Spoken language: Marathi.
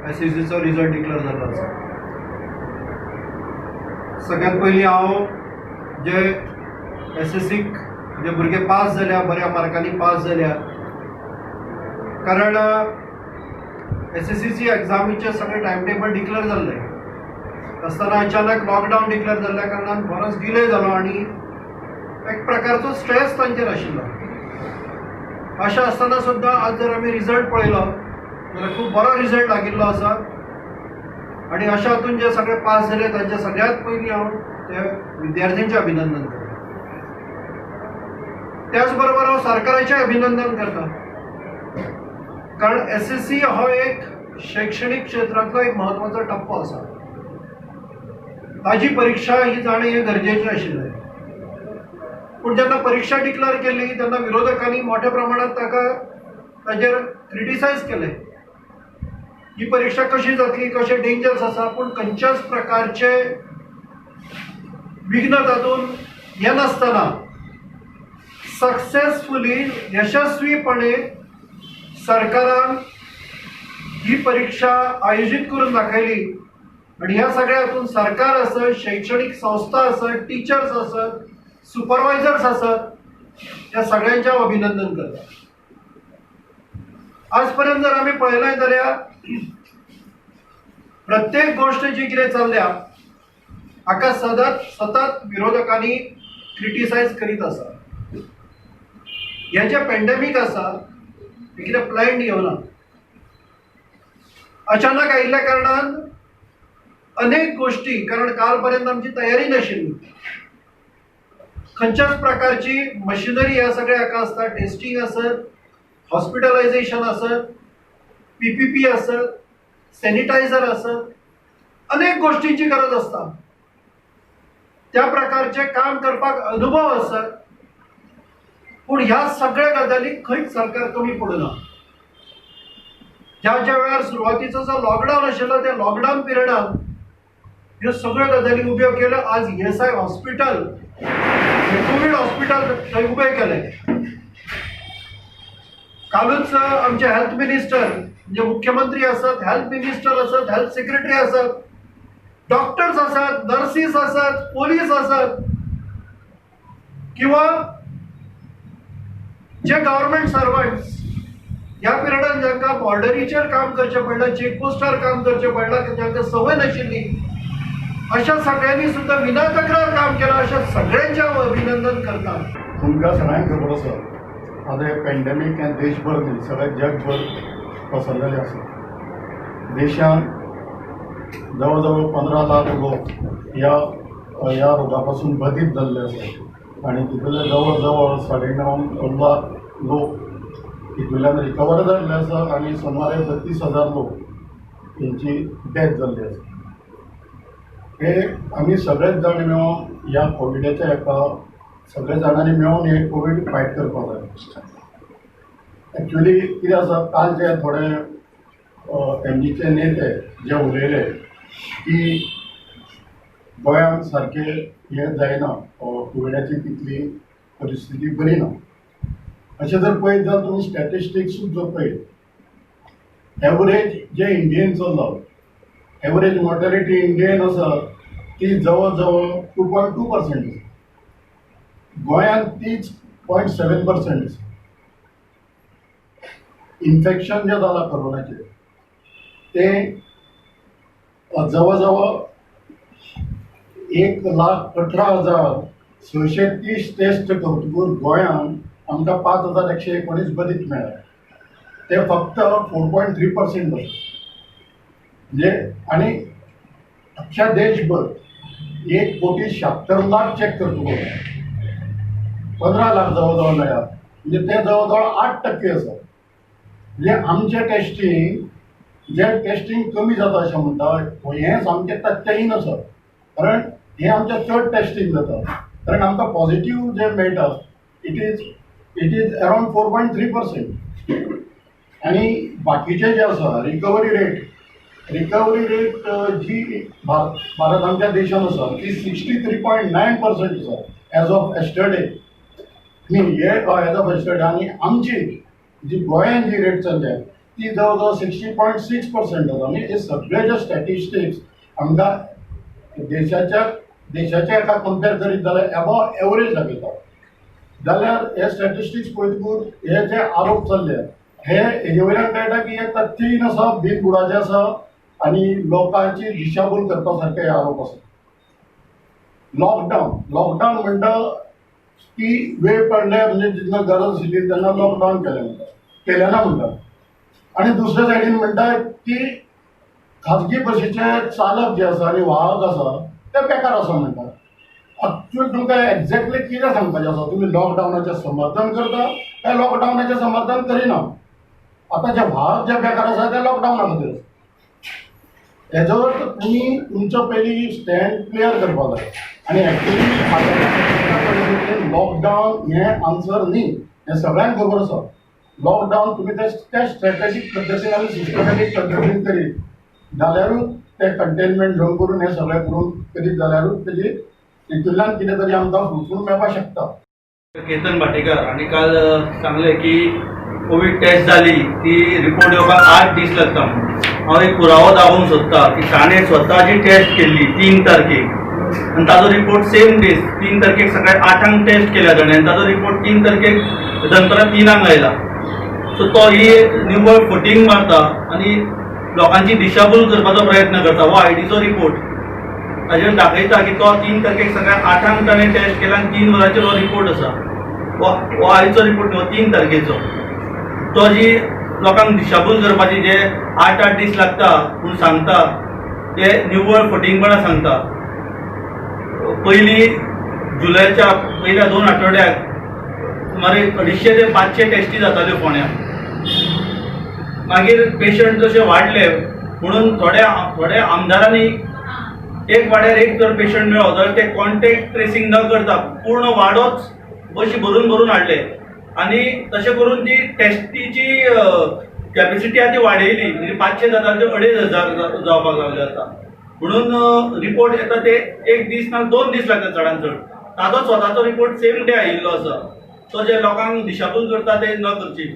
SSCचो रिजल्ट डिक्लेअर जाल्लो आसा. सगळ्यात पयलीं हांव जे SSCक जे भुरगे पास जाल्या, बऱ्या मार्कांनी पास जाल्या, कारण SSCची एग्जामीचे सगळे टायम टेबल डिक्लेअर जाल्ले आसतना अचानक लॉकडावन डिक्लेअर जाल्ल्या कारणान बरोच डिले जालो आनी एक प्रकारचो स्ट्रेस तांचेर आशिल्लो. अशें आसतना सुद्दां आज जर आमी रिजल्ट पळयलो जाल्यार खूब बरो रिजल्ट लागिल्लो आसा आनी अशा हातून जे सगळे पास जाले तांचे सगळ्यात पयलीं हांव त्या विद्यार्थ्यांचें अभिनंदन करता. त्याच बरोबर हांव सरकाराचें अभिनंदन करता, कारण SSC हो एक शैक्षणीक क्षेत्रांतलो एक म्हत्वाचो टप्पो आसा. ताजी परीक्षा ही जाणें हें गरजेचें आशिल्लें, पूण जेन्ना परीक्षा डिक्लेअर केली तेन्ना विरोधकांनी मोठ्या प्रमाणात ताजेर क्रिटिसायज केलें. ही परीक्षा कशी जातली, कशें डेंजर्स आसा, पूण खंयच्याच प्रकारचे विघ्न तातूंत हें नासतना सक्सेसफुली यशस्वीपणे सरकारान ही परीक्षा आयोजीत करून दाखयली. आणि ह्या सगळ्या हातून सरकार आसत, शैक्षणिक संस्था आसत, टीचर्स आसत, सुपरवायझर्स आसत, ह्या सगळ्यांचें हांव अभिनंदन करता. आज पर्यंत जर आमी पळयलें जाल्यार प्रत्येक गोष्ट जी कितें चल्ल्या हाका सतत विरोधकांनी क्रिटिसायज करीत आसा. हे जे पॅन्डेमीक आसा हे कितें प्लॅन्ड येवना, अचानक आयिल्ल्या कारणान अनेक गोष्टी, कारण काल पर्यंत आमची तयारी नाशिल्ली, खंयच्याच प्रकारची मशिनरी ह्या सगळ्या हाका आसता, टेस्टिंग आसत, हॉस्पिटलायझेशन आसत, PPP आसत, सॅनिटायझर आसत, अनेक गोष्टींची गरज आसता. त्या प्रकारचे काम करपाक अनुभव आसत, पूण ह्या सगळ्या गजालीक खंयच सरकार कमी पडना. ज्या ज्या वेळार सुरवातीचो जो लॉकडावन आशिल्लो त्या लॉकडावन पिरियडान ह्यो सगळ्यो गजाली उब्यो केल्यो. आज ESI हॉस्पिटल, कोविड हॉस्पिटल थंय उबें केलें. कालूच आमचे हेल्थ मिनिस्टर म्हणजे मुख्यमंत्री आसत, हेल्थ मिनिस्टर आसत, हेल्थ सेक्रेटरी आसत, डॉक्टर्स आसत, नर्सीस आसत, पोलीस आसत, किंवा जे गव्हर्नमेंट सर्वंट्स ह्या पिरियडान जांकां बॉर्डरीचेर काम करचें पडलें, चेकपोस्टार काम करचें पडलां, जांकां संवय नाशिल्ली, अशा सगळ्यांनी सुद्धा विना तक्रार काम केलं. अशा सगळ्यांचे हांव अभिनंदन करता. तुमकां सगळ्यांक खबर आसा आतां हे पॅन्डेमीक हें देशभर न्ही, सगळें जगभर पसरलेलें आसा. देशांत जवळ जवळ 15 लाख लोक ह्या रोगा पासून बाधित जाल्ले आसात आनी तितूंतले जवळ जवळ 9.5 लाख लोक तितूंतल्यान रिकवर जाल्ले आसा आनी सुमारे 32,000 लोक तेंची डेथ जाल्ली आसा. हे आमी सगळेच जाण मेळून ह्या कोविडाच्या हाका सगळे जाणांनी मेळून हे कोविड फायट करपाक जाय. एक्चुली कितें आसा, काल जे थोडे MGचे नेते जे उलयले की गोंयांत सारकें हें जायना, कोविडाची तितली परिस्थिती बरी ना, अशें जर पळयत जाल्यार तुमी स्टॅटिस्टिक्स जर पळयत, एवरेज जे इंडियन चल्ला, एवरेज मॉर्टेलिटी इंडियन आसा ती जवळ जवळ 2.2% आसा. गोंयांत 30.7% आसा. इन्फेक्शन जे जालां कोरोनाचें तें जवळ जवळ 1,18,630 टेस्ट करतकूच गोंयांत आमकां 5,119 बाधित मेळ्ळे. ते फक्त 4.3% आसा. म्हणजे आनी अख्ख्या देशभर 1,76,00,000 चेक करतकूच 15 लाख जवळ जवळ मेळ्ळ्यात. म्हणजे ते जवळ जवळ 8% आसा. म्हणजे आमचें टेस्टिंग कमी जाता अशें म्हणटा हें सामकें तथ्यहीन आसा. कारण हें आमचें चड टेस्टिंग जाता, कारण आमकां पॉझिटिव्ह जे मेळटा इट इज अरावंड 4.3%. आनी बाकीचे जे आसा रिकवरी रेट जी भारत आमच्या देशान आसा ती 63.9% आसा एज ऑफ एस्टरडे. न्ही हे एज ऑफ एस्टरडे. आनी आमची जी गोंयांत जी रेट चल्ल्या ती जवळजवळ 60.6% आसा. आनी हे सगळे जे स्टॅटिस्टिक्स आमकां देशाच्या एका कंपेर करीत जाल्यार एबॉव एवरेज दाखयता. जाल्यार हे स्टॅटिस्टिक्स पळयतकूच हे जे आरोप चल्ले हेजे वयल्यान कळटा की हे तथ्यहीन आसा, बिनबुडाचे आसा आनी लोकांची दिशाभूल करपा सारके हे आरोप आसा. लॉकडावन म्हणटा की वेळ पडले म्हणजे जेन्ना गरज आशिल्ली तेन्ना लॉकडावन केलें ना म्हणटा. आनी दुसऱ्या सायडीन म्हणटा की खाजगी बसीचे चालक जे आसा आनी वाहक आसा ते बेकार आसा म्हणटा. एक्चुअल तुमकां एक्झॅक्टली कितें सांगपाचें आसा? तुमी लॉकडावनाचें समर्थन करता काय लॉकडावनाचें समर्थन करिना? आतां जे वाहक जे बेकार आसा ते लॉकडावना खातीर हेजो तुमी तुमचो पयलीं स्टँड क्लियर करपाक जाय. आनी एक्चुअली लॉकडावन हें आन्सर न्ही, हें सगळ्यांक खबर आसा. लॉकडावन तुमी त्या स्ट्रॅटेजीक पद्दतीन आनी सिस्टमॅटीक पद्दतीन करीत जाल्यारूच ते कंटेनमेंट झोन करून हें सगळें करून करीत जाल्यारूच तेजी हितूंतल्यान कितें तरी आमकां फुडसून मेळपाक शकता. केतन भाटेकर आणि काल सांगले की कोविड टेस्ट जाली ती रिपोर्ट येवपाक 8 दीस लागता. हांव एक पुरावो दाखोवंक सोदता की ताणें स्वताची टेस्ट केल्ली 3 तारखेक आनी ताजो रिपोर्ट सेम डेज 3 तारखेक सकाळी 8 टेस्ट केल्या ताणें आनी ताजो रिपोर्ट 3 तारखेक दनपारां 3 आयला. सो तो ही निव्वळ फोटींग मारता आनी लोकांची दिशाभूल करपाचो प्रयत्न करता. हो आयडीचो रिपोर्ट ताजेर दाखयता की तो 3 तारखेक सकाळी 8 ताणें टेस्ट केला आनी 3 वरांचेर हो रिपोर्ट आसा. हो आयचो रिपोर्ट न्हू, 3 तारखेचो. तो जी लोकांक दिशाभूल करपाची जे 8 दीस लागता पूण सांगता ते निव्वळ फटींगपणां सांगता. पयलीं जुलयाच्या पयल्या 2 आठवड्याक सुमारे 250 ते 500 टेस्टी जाताल्यो फोंड्यां. मागीर पेशंट जशे वाडले म्हणून थोडे आमदारांनी एक वाड्यार एक जर पेशंट मेळ्ळो जाल्यार ते कॉन्टॅक्ट ट्रेसिंग न करता पूर्ण वाडोच बशी भरून हाडले आनी तशें करून ती टेस्टीची कॅपेसिटी आहा ती वाडयली. म्हणजे 500 जाता त्यो 2500 जावपाक लागले आतां. म्हणून रिपोर्ट येता ते 1 दीस ना 2 दीस लागता चडांत चड. ताजो स्वताचो रिपोर्ट सेम डे आयिल्लो आसा. तो जे लोकांक दिशाभूल करता ते न करची.